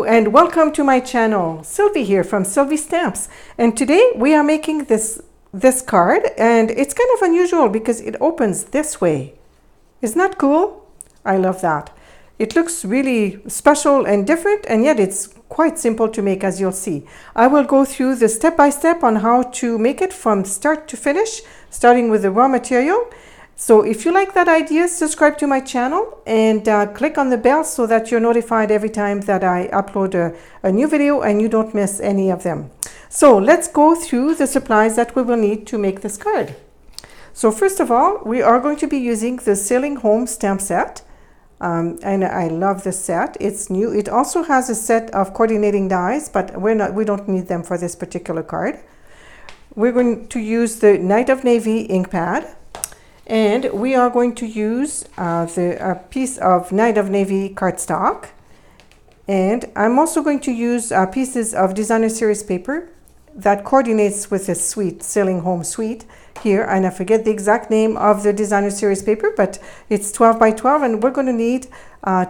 and welcome to my channel. Sylvie here from Sylvie Stamps, and today we are making this card, and it's kind of unusual because it opens this way. Isn't that cool? I love that. It looks really special and different, and yet it's quite simple to make, as you'll see. I will go through the step-by-step on how to make it from start to finish, starting with the raw material. So if you like that idea, subscribe to my channel and click on the bell so that you're notified every time that I upload a new video and you don't miss any of them. So let's go through the supplies that we will need to make this card. So first of all, we are going to be using the Sailing Home stamp set. And I love this set. It's new. It also has a set of coordinating dies, but we don't need them for this particular card. We're going to use the Night of Navy ink pad. And we are going to use a piece of Night of Navy cardstock. And I'm also going to use pieces of designer series paper that coordinates with this suite, Sailing Home suite here. And I forget the exact name of the designer series paper, but it's 12 by 12. And we're going to need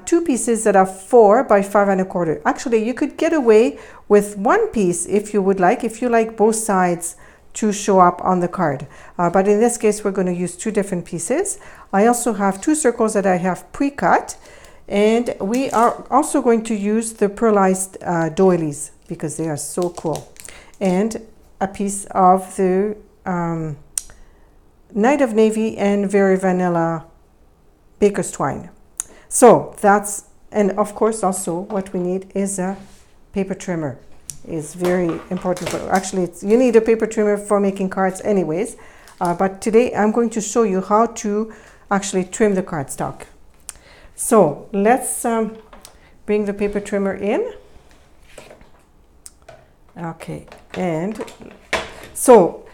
two pieces that are 4 by 5 1/4. Actually, you could get away with one piece if you would like, if you like both sides to show up on the card. But in this case, we're going to use two different pieces. I also have two circles that I have pre-cut. And we are also going to use the pearlized doilies because they are so cool. And a piece of the Night of Navy and Very Vanilla Baker's Twine. So that's, and of course also what we need is a paper trimmer. Is very important. Actually, you need a paper trimmer for making cards anyways, but today I'm going to show you how to actually trim the cardstock. So let's bring the paper trimmer in. Okay, and so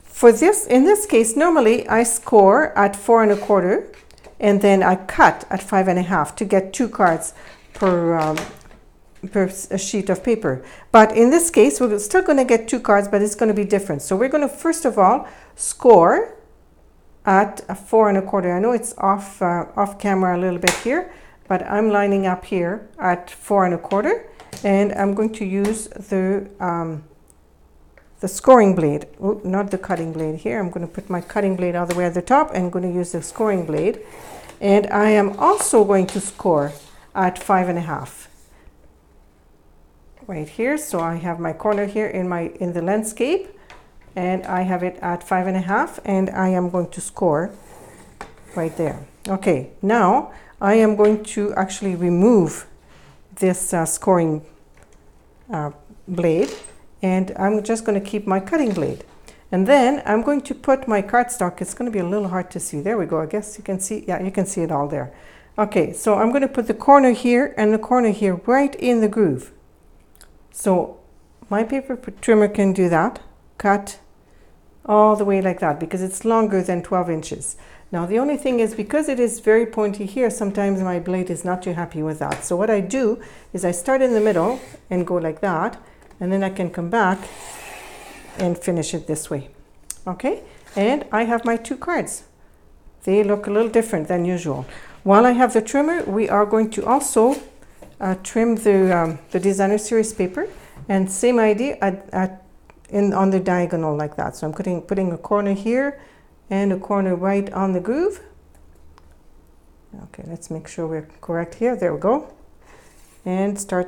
for this, in this case, normally I score at 4 1/4 and then I cut at 5 1/2 to get 2 cards per a sheet of paper. But in this case, we're still going to get 2 cards, but it's going to be different. So we're going to first of all score at 4 1/4. I know it's off camera a little bit here, but I'm lining up here at 4 1/4, and I'm going to use the scoring blade. Oh, not the cutting blade here. I'm going to put my cutting blade all the way at the top, and I'm going to use the scoring blade. And I am also going to score at 5 1/2. Right here. So I have my corner here in the landscape, and I have it at 5 1/2, and I am going to score right there. Okay, now I am going to actually remove this scoring blade, and I'm just going to keep my cutting blade. And then I'm going to put my cardstock. It's going to be a little hard to see. There we go. I guess you can see. Yeah, you can see it all there. Okay, so I'm going to put the corner here and the corner here right in the groove. So my paper trimmer can do that, cut all the way like that, because it's longer than 12 inches. Now the only thing is, because it is very pointy here, sometimes my blade is not too happy with that. So what I do is I start in the middle and go like that, and then I can come back and finish it this way. Okay, and I have my 2 cards. They look a little different than usual. While I have the trimmer, we are going to also trim the designer series paper, and same idea on the diagonal like that. So I'm putting a corner here and a corner right on the groove. Okay, let's make sure we're correct here. There we go. And start.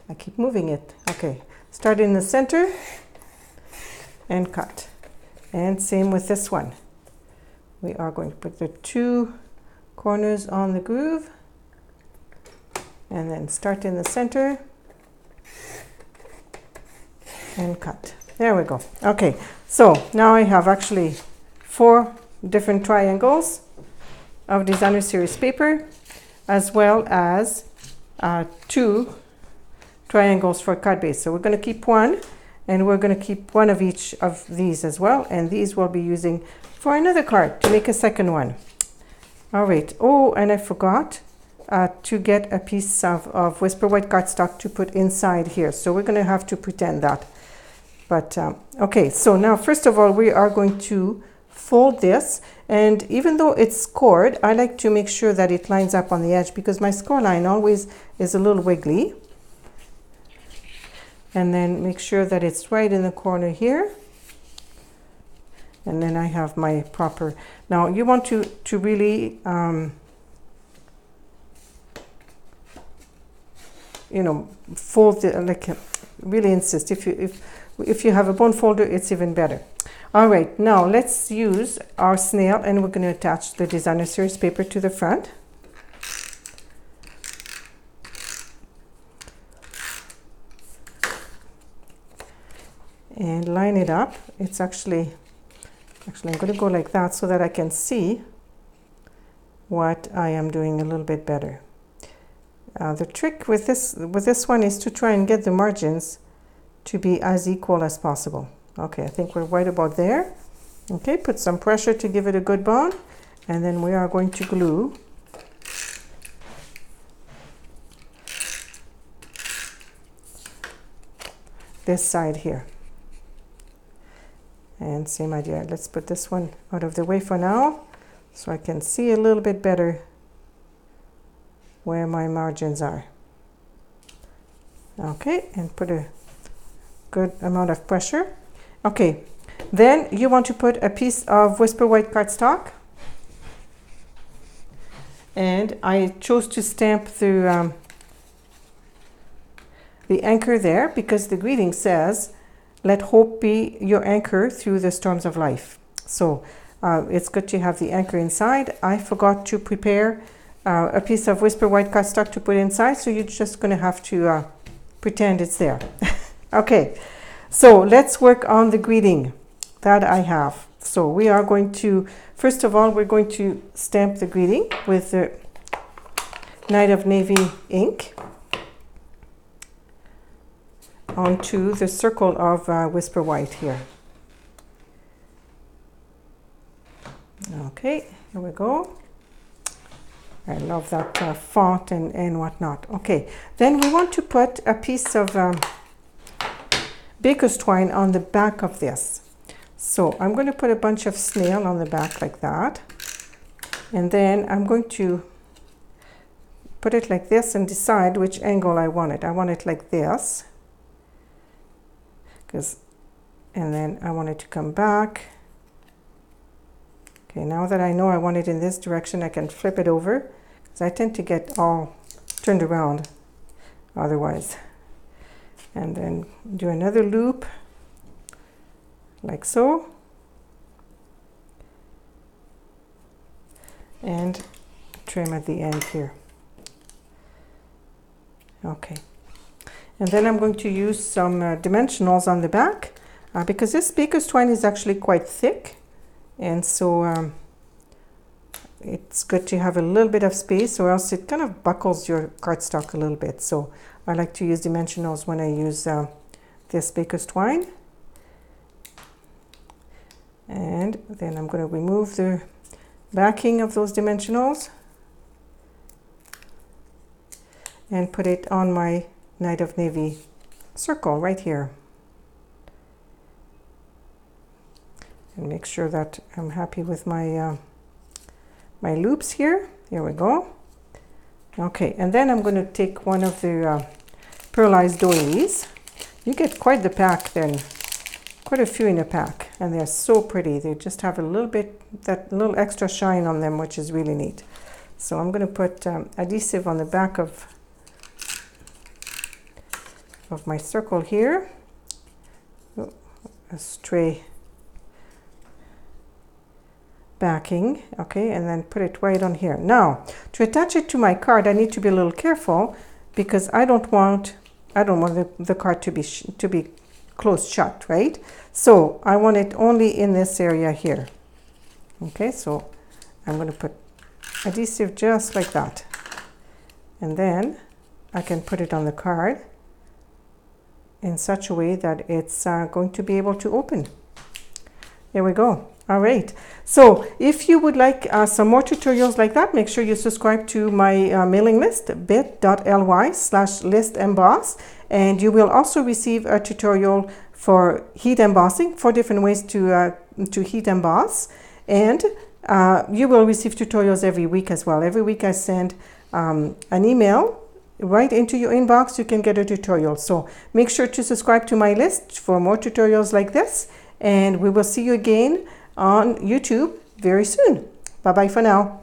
I keep moving it. Okay, start in the center and cut. And same with this one. We are going to put the 2 corners on the groove, and then start in the center and cut. There we go. Okay, so now I have actually 4 different triangles of designer series paper, as well as 2 triangles for card base. So we're going to keep 1, and we're going to keep 1 of each of these as well, and these we'll be using for another card to make a second one. All right. Oh, and I forgot to get a piece of Whisper White cardstock to put inside here. So we're going to have to pretend that. But okay, so now first of all, we are going to fold this, and even though it's scored, I like to make sure that it lines up on the edge because my score line always is a little wiggly. And then make sure that it's right in the corner here. And then I have my proper, now you want to really, you know, fold it, like really insist. If you have a bone folder, it's even better. All right, now let's use our snail, and we're going to attach the Designer Series paper to the front. And line it up. It's actually I'm going to go like that so that I can see what I am doing a little bit better. The trick with this one is to try and get the margins to be as equal as possible. Okay, I think we're right about there. Okay, put some pressure to give it a good bond, and then we are going to glue this side here. And same idea. Let's put this one out of the way for now so I can see a little bit better where my margins are. Okay, and put a good amount of pressure. Okay, then you want to put a piece of Whisper White cardstock. And I chose to stamp the anchor there because the greeting says, "Let hope be your anchor through the storms of life." So it's good to have the anchor inside. I forgot to prepare a piece of Whisper White cardstock to put inside, so you're just going to have to pretend it's there. Okay, so let's work on the greeting that I have. So we are going to, first of all, we're going to stamp the greeting with the Night of Navy ink onto the circle of Whisper White here. Okay, here we go. I love that font and whatnot. Okay, then we want to put a piece of baker's twine on the back of this. So I'm going to put a bunch of snail on the back like that. And then I'm going to put it like this and decide which angle I want it. I want it like this. And then I want it to come back. Okay, now that I know I want it in this direction, I can flip it over because I tend to get all turned around otherwise. And then do another loop like so. And trim at the end here. Okay. And then I'm going to use some dimensionals on the back because this baker's twine is actually quite thick. And so it's good to have a little bit of space, or else it kind of buckles your cardstock a little bit. So I like to use dimensionals when I use this baker's twine. And then I'm going to remove the backing of those dimensionals and put it on my Night of Navy circle right here. And make sure that I'm happy with my my loops here. Here we go. Okay, and then I'm going to take one of the pearlized doilies. You get quite the pack then, quite a few in a pack, and they're so pretty. They just have a little bit, that little extra shine on them, which is really neat. So I'm going to put adhesive on the back of my circle here. Oh, a stray backing. Okay, and then put it right on here. Now to attach it to my card, I need to be a little careful because I don't want the card to be closed shut, right? So I want it only in this area here. Okay, so I'm going to put adhesive just like that, and then I can put it on the card in such a way that it's going to be able to open. There we go. All right, so if you would like some more tutorials like that, make sure you subscribe to my mailing list, bit.ly/listemboss, and you will also receive a tutorial for heat embossing, 4 different ways to heat emboss. And you will receive tutorials every week as well. Every week I send an email right into your inbox. You can get a tutorial. So make sure to subscribe to my list for more tutorials like this. And we will see you again on YouTube very soon. Bye-bye for now.